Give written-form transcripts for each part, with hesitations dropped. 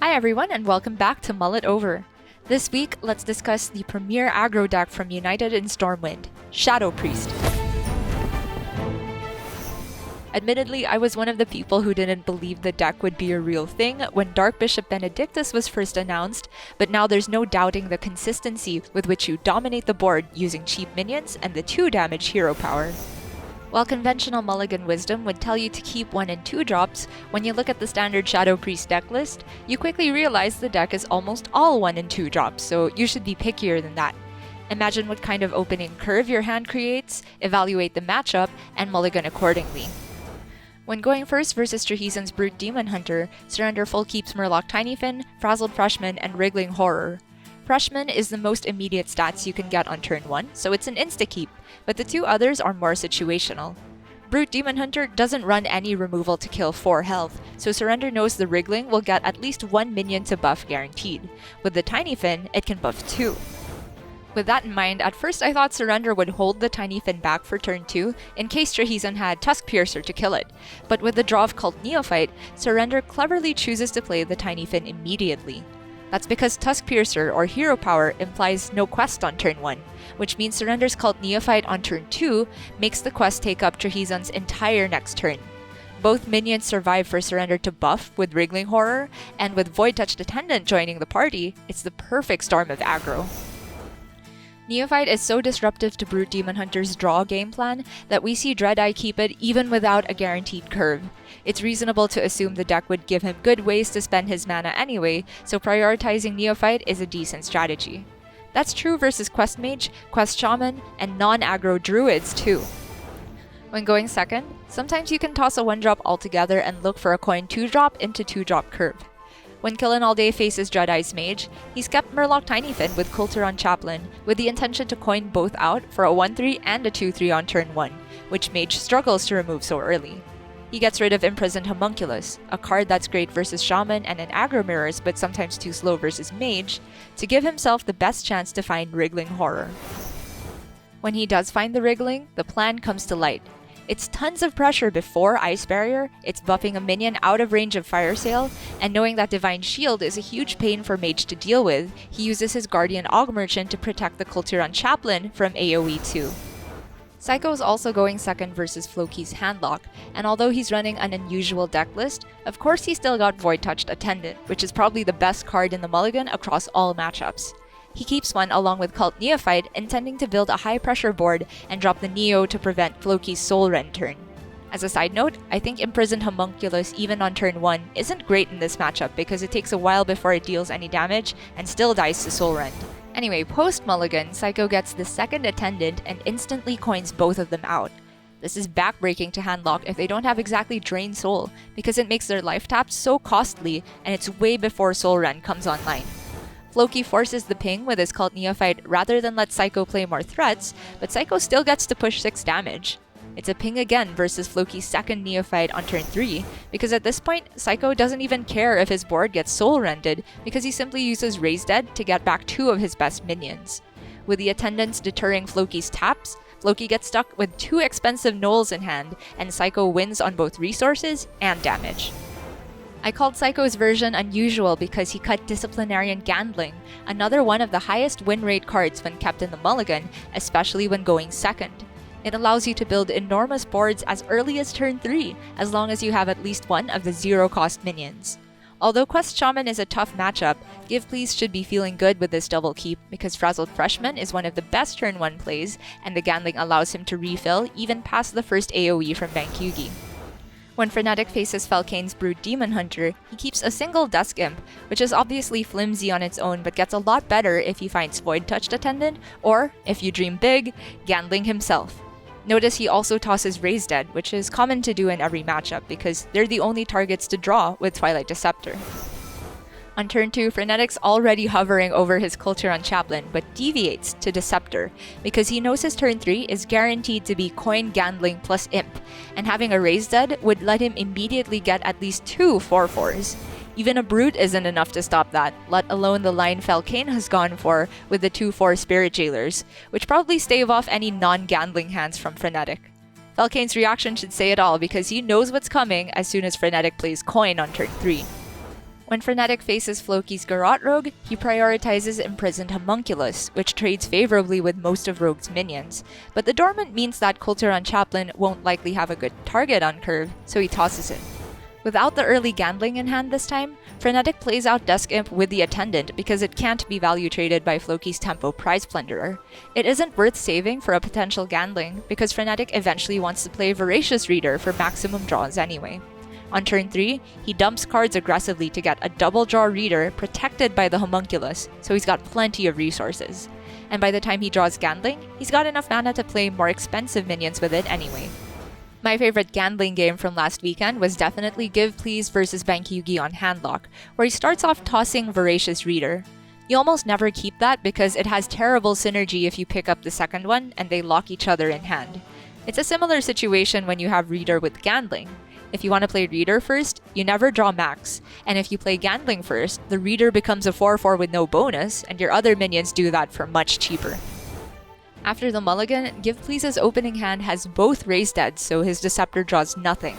Hi everyone and welcome back to Mull It Over. This week, let's discuss the premier aggro deck from United in Stormwind, Shadow Priest. Admittedly, I was one of the people who didn't believe the deck would be a real thing when Dark Bishop Benedictus was first announced, but now there's no doubting the consistency with which you dominate the board using cheap minions and the 2-damage hero power. While conventional Mulligan wisdom would tell you to keep 1 and 2 drops, when you look at the standard Shadow Priest deck list, you quickly realize the deck is almost all 1 and 2 drops, so you should be pickier than that. Imagine what kind of opening curve your hand creates, evaluate the matchup, and mulligan accordingly. When going first versus Trahizan's Brute Demon Hunter, surrender full keeps Murloc Tinyfin, Frazzled Freshman, and Wriggling Horror. Freshman is the most immediate stats you can get on turn 1, so it's an insta-keep, but the 2 others are more situational. Brute Demon Hunter doesn't run any removal to kill 4 health, so Surrender knows the Wriggling will get at least 1 minion to buff guaranteed. With the Tinyfin, it can buff 2. With that in mind, at first I thought Surrender would hold the Tinyfin back for turn 2 in case Trahizan had Tusk Piercer to kill it, but with the draw of Cult Neophyte, Surrender cleverly chooses to play the Tinyfin immediately. That's because Tusk Piercer or Hero Power implies no quest on turn 1, which means Surrender's Cult Neophyte on turn 2 makes the quest take up Trahizan's entire next turn. Both minions survive for Surrender to buff with Wriggling Horror, and with Void Touched Attendant joining the party, it's the perfect storm of aggro. Neophyte is so disruptive to Brute Demon Hunter's draw game plan that we see Dreadeye keep it even without a guaranteed curve. It's reasonable to assume the deck would give him good ways to spend his mana anyway, so prioritizing Neophyte is a decent strategy. That's true versus Quest Mage, Quest Shaman, and non-aggro Druids too. When going second, sometimes you can toss a 1-drop altogether and look for a coin 2-drop into 2-drop curve. When Killin All Day faces Dreadeye's Mage, he's kept Murloc Tinyfin with Kulturon Chaplain with the intention to coin both out for a 1-3 and a 2-3 on turn 1, which Mage struggles to remove so early. He gets rid of Imprisoned Homunculus, a card that's great versus Shaman and in aggro mirrors but sometimes too slow versus Mage, to give himself the best chance to find Wriggling Horror. When he does find the Wriggling, the plan comes to light. It's tons of pressure before Ice Barrier, it's buffing a minion out of range of Fire Sale, and knowing that Divine Shield is a huge pain for Mage to deal with, he uses his Guardian Og Merchant to protect the Kulturon Chaplain from AoE too. Psycho is also going second versus Floki's Handlock, and although he's running an unusual deck list, of course he still got Void Touched Attendant, which is probably the best card in the mulligan across all matchups. He keeps one along with Cult Neophyte, intending to build a high-pressure board and drop the Neo to prevent Floki's Soul Rend turn. As a side note, I think Imprisoned Homunculus even on turn 1 isn't great in this matchup because it takes a while before it deals any damage and still dies to Soul Rend. Anyway, post-mulligan, Psycho gets the second Attendant and instantly coins both of them out. This is backbreaking to Handlock if they don't have exactly Drain Soul, because it makes their life taps so costly and it's way before Soul Rend comes online. Floki forces the ping with his Cult Neophyte rather than let Psycho play more threats, but Psycho still gets to push 6 damage. It's a ping again versus Floki's second Neophyte on turn 3, because at this point, Psycho doesn't even care if his board gets Soul Rended because he simply uses Raise Dead to get back 2 of his best minions. With the Attendants deterring Floki's taps, Floki gets stuck with 2 expensive Knolls in hand, and Psycho wins on both resources and damage. I called Psycho's version unusual because he cut Disciplinarian Gandling, another one of the highest win rate cards when kept in the mulligan, especially when going second. It allows you to build enormous boards as early as turn 3, as long as you have at least one of the 0-cost minions. Although Quest Shaman is a tough matchup, Give Please should be feeling good with this double keep because Frazzled Freshman is one of the best turn 1 plays, and the Gandling allows him to refill even past the first AoE from Bankyugi. When Frenetic faces Falcane's Brute Demon Hunter, he keeps a single Dusk Imp, which is obviously flimsy on its own but gets a lot better if he finds Void Touched Attendant, or, if you dream big, Gandling himself. Notice he also tosses Raise Dead, which is common to do in every matchup because they're the only targets to draw with Twilight Deceptor. On turn 2, Frenetic's already hovering over his Kulturon Chaplain, but deviates to Deceptor, because he knows his turn 3 is guaranteed to be Coin Gandling plus Imp, and having a Raise Dead would let him immediately get at least 2 4/4s. Even a Brute isn't enough to stop that, let alone the line Falcane has gone for with the 2/4 Spirit Jailers, which probably stave off any non-Gandling hands from Frenetic. Falcane's reaction should say it all because he knows what's coming as soon as Frenetic plays Coin on turn 3. When Frenetic faces Floki's Garrote Rogue, he prioritizes Imprisoned Homunculus, which trades favorably with most of Rogue's minions. But the Dormant means that Kulturan Chaplain won't likely have a good target on curve, so he tosses it. Without the early Gandling in hand this time, Frenetic plays out Desk Imp with the Attendant because it can't be value traded by Floki's Tempo Prize Plunderer. It isn't worth saving for a potential Gandling because Frenetic eventually wants to play Voracious Reader for maximum draws anyway. On turn 3, he dumps cards aggressively to get a double draw Reader protected by the Homunculus, so he's got plenty of resources. And by the time he draws Gandling, he's got enough mana to play more expensive minions with it anyway. My favorite Gandling game from last weekend was definitely Give Please versus Bankyugi on Handlock, where he starts off tossing Voracious Reader. You almost never keep that because it has terrible synergy if you pick up the second one and they lock each other in hand. It's a similar situation when you have Reader with Gandling. If you want to play Reader first, you never draw max, and if you play Gandling first, the Reader becomes a 4/4 with no bonus, and your other minions do that for much cheaper. After the Mulligan, Give Please's opening hand has both Raised Deads, so his Deceptor draws nothing.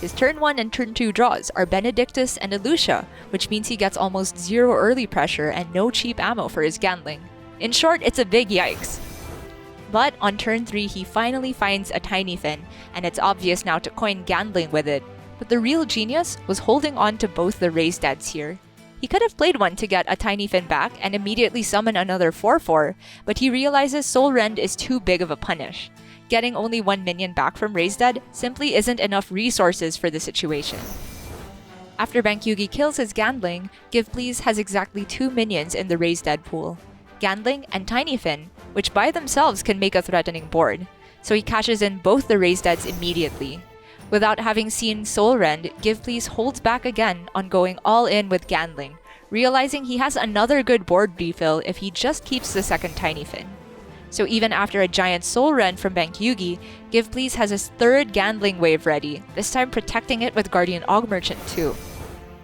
His turn 1 and turn 2 draws are Benedictus and Illucia, which means he gets almost zero early pressure and no cheap ammo for his Gandling. In short, it's a big yikes. But on turn 3, he finally finds a Tiny Fin, and it's obvious now to coin Gandling with it. But the real genius was holding on to both the Raised Deads here. He could have played one to get a Tiny Fin back and immediately summon another 4/4, but he realizes Soul Rend is too big of a punish. Getting only one minion back from Raised Dead simply isn't enough resources for the situation. After Bankyugi kills his Gandling, Give Please has exactly 2 minions in the Raised Dead pool, Gandling and Tiny Fin, which by themselves can make a threatening board, so he cashes in both the Raised Deads immediately. Without having seen Soul Rend, Give Please holds back again on going all in with Gandling, realizing he has another good board refill if he just keeps the second Tiny Fin. So even after a giant Soul Rend from Bankyugi, Give Please has his third Gandling wave ready, this time protecting it with Guardian Og Merchant too.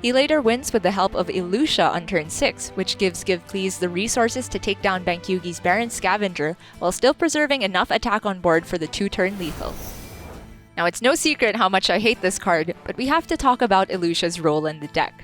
He later wins with the help of Illucia on turn 6, which gives Give Please the resources to take down Bankyugi's Baron Scavenger while still preserving enough attack on board for the 2-turn lethal. Now, it's no secret how much I hate this card, but we have to talk about Illucia's role in the deck.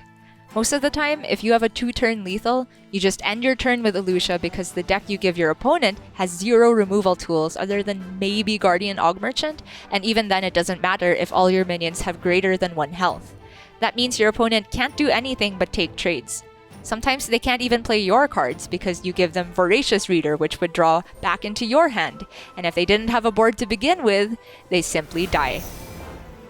Most of the time, if you have a 2-turn lethal, you just end your turn with Illucia because the deck you give your opponent has 0 removal tools other than maybe Guardian Og Merchant, and even then it doesn't matter if all your minions have greater than 1 health. That means your opponent can't do anything but take trades. Sometimes they can't even play your cards because you give them Voracious Reader, which would draw back into your hand, and if they didn't have a board to begin with, they simply die.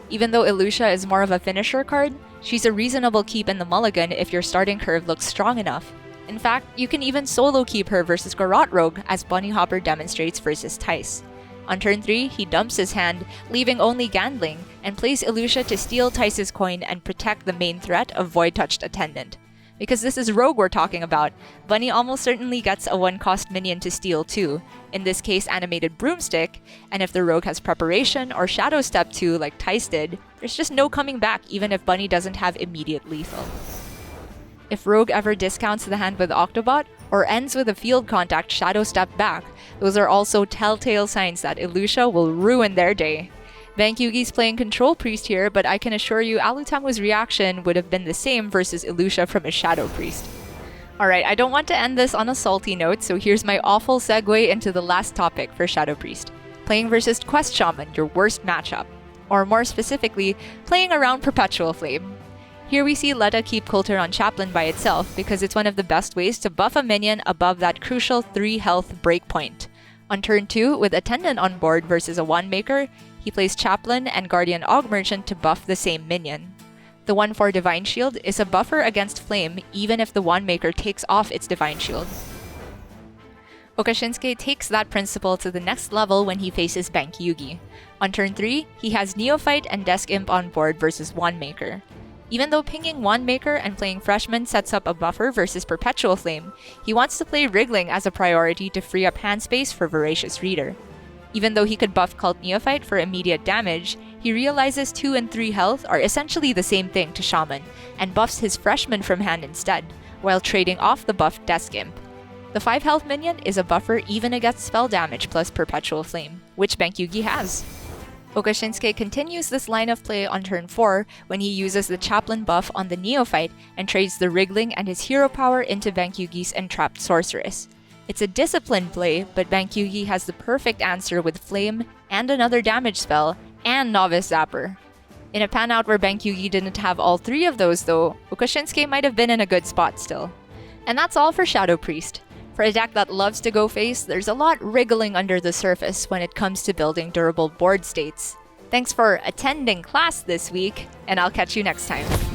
Even though Illucia is more of a finisher card, she's a reasonable keep in the Mulligan if your starting curve looks strong enough. In fact, you can even solo keep her versus Garrote Rogue, as Bunny Hopper demonstrates versus Tice. On turn 3, he dumps his hand, leaving only Gandling, and plays Illucia to steal Tice's coin and protect the main threat of Void-Touched Attendant. Because this is Rogue we're talking about, Bunny almost certainly gets a 1-cost minion to steal too, in this case Animated Broomstick, and if the Rogue has Preparation or Shadow Step 2 like Tice did, there's just no coming back even if Bunny doesn't have immediate lethal. If Rogue ever discounts the hand with Octobot, or ends with a field contact Shadow Step back, those are also telltale signs that Illucia will ruin their day. Bankyugi's playing Control Priest here, but I can assure you Alutamu's reaction would have been the same versus Illucia from his Shadow Priest. Alright, I don't want to end this on a salty note, so here's my awful segue into the last topic for Shadow Priest. Playing versus Quest Shaman, your worst matchup. Or more specifically, playing around Perpetual Flame. Here we see Letta keep Kulturan Chaplain by itself because it's one of the best ways to buff a minion above that crucial 3 health breakpoint. On turn 2, with Attendant on board versus a Wandmaker, he plays Chaplain and Guardian Og Merchant to buff the same minion. The 1/4 Divine Shield is a buffer against Flame even if the Wandmaker takes off its Divine Shield. Okashinsuke takes that principle to the next level when he faces Bankyugi. On turn 3, he has Neophyte and Desk Imp on board versus Wandmaker. Even though pinging Wandmaker and playing Freshman sets up a buffer versus Perpetual Flame, he wants to play Wriggling as a priority to free up hand space for Voracious Reader. Even though he could buff Cult Neophyte for immediate damage, he realizes 2 and 3 health are essentially the same thing to Shaman, and buffs his Freshman from hand instead, while trading off the buffed Desk Imp. The 5 health minion is a buffer even against spell damage plus Perpetual Flame, which Bankyugi has. Okashinsuke continues this line of play on turn 4 when he uses the Chaplain buff on the Neophyte and trades the Wriggling and his hero power into Bankyugi's Entrapped Sorceress. It's a disciplined play, but Bankyugi has the perfect answer with Flame and another damage spell and Novice Zapper. In a pan out where Bankyugi didn't have all 3 of those though, Okashinsuke might have been in a good spot still. And that's all for Shadow Priest. For a deck that loves to go face, there's a lot wriggling under the surface when it comes to building durable board states. Thanks for attending class this week, and I'll catch you next time.